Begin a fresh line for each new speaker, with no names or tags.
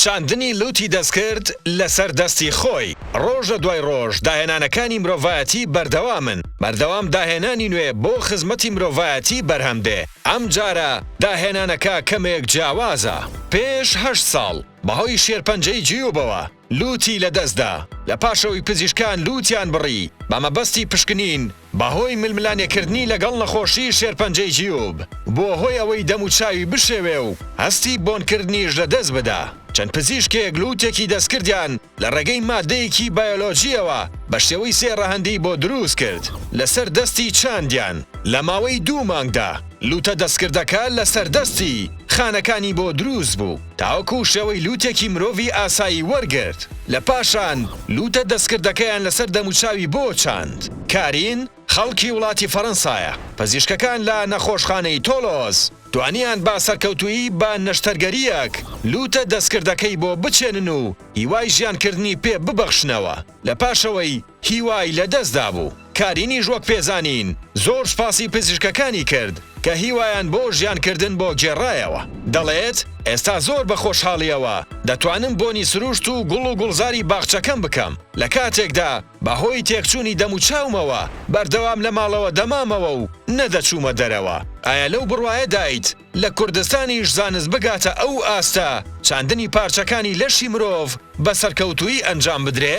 چاندنی لوتی دەستکرد لەسەر دەستی خۆی ڕۆژ لە دوای ڕۆژ داهێنانەکانی مرۆڤایەتی بەردەوامن بەردەوام داهێنانی نوێ بۆ خزمەتی مرۆڤایەتی بەرهەم دێ ئەم جارە داهێنانەکە کەمێک جیاوازە پێش 8 ساڵ بەهۆی شێرپەنجەی جیوبەوە لوتی لەدەستدا لە پاشەوەی پزیشکان لوتیان بڕی بە مەبەستی پشکنین بەهۆی ململانێکردنی لەگەڵ نەخۆشی شێرپەنجەی جیوب بۆ هۆی ئەوەی دەم و چاوی بشێوێ و هەستی بۆنکردنیش لەدەست بدا چەند پزیشکێک لوتێکی دەستکردیان لە ڕێگەی مادەیەکی بایۆلۆجیەوە بە شێوەی سێ ڕەهەندی بۆ دروست کرد لەسەر دەستی چاندیان لە ماوەی 2 مانگدا لوتە دەستکردەکە لەسەر دەستی خانەکانی بۆ دروست بوو تاوەکو شێوەی لوتێکی مرۆڤی ئاسایی وەرگرت لە پاشان لوتە دەستکردەکەیان لەسەر دەموچاوی بۆ چاند کارین خەڵکی وڵاتی فەڕەنسایە پزیشکەکان لە نەخۆشخانەی تۆلۆز دوانیان با سەرکەوتویی بە نەشتەرگەریەک لوتە دەستکردەکەی بۆ بچێنن و هیوای ژیانکردنی پێ ببەخشنەوە لە پاشەوەی هیوای لەدەستدا بوو کارینیش وەک پێزانین زۆر سپاسی پزیشکەکانی کرد کە هیوایان بۆ ژیانکردن بۆ گێڕایەوە دەڵێت ئێستا زۆر بە خۆشحاڵیەوە دەتوانم بۆنی سروشت و گوڵ و گوڵزاری باخچەکەم بکەم لە کاتێکدا بەهۆی تێکچوونی دەم و چاومەوە بەردەوام لە ماڵەوە دەمامەوە و نەدەچوومە دەرەوە ئایا لەو بڕوایە دایت لە کوردستانیش زانست بگاتە ئەو ئاستە چاندنی پارچەکانی لەشی مرۆڤ بە سەرکەوتووی ئەنجام بدرێ؟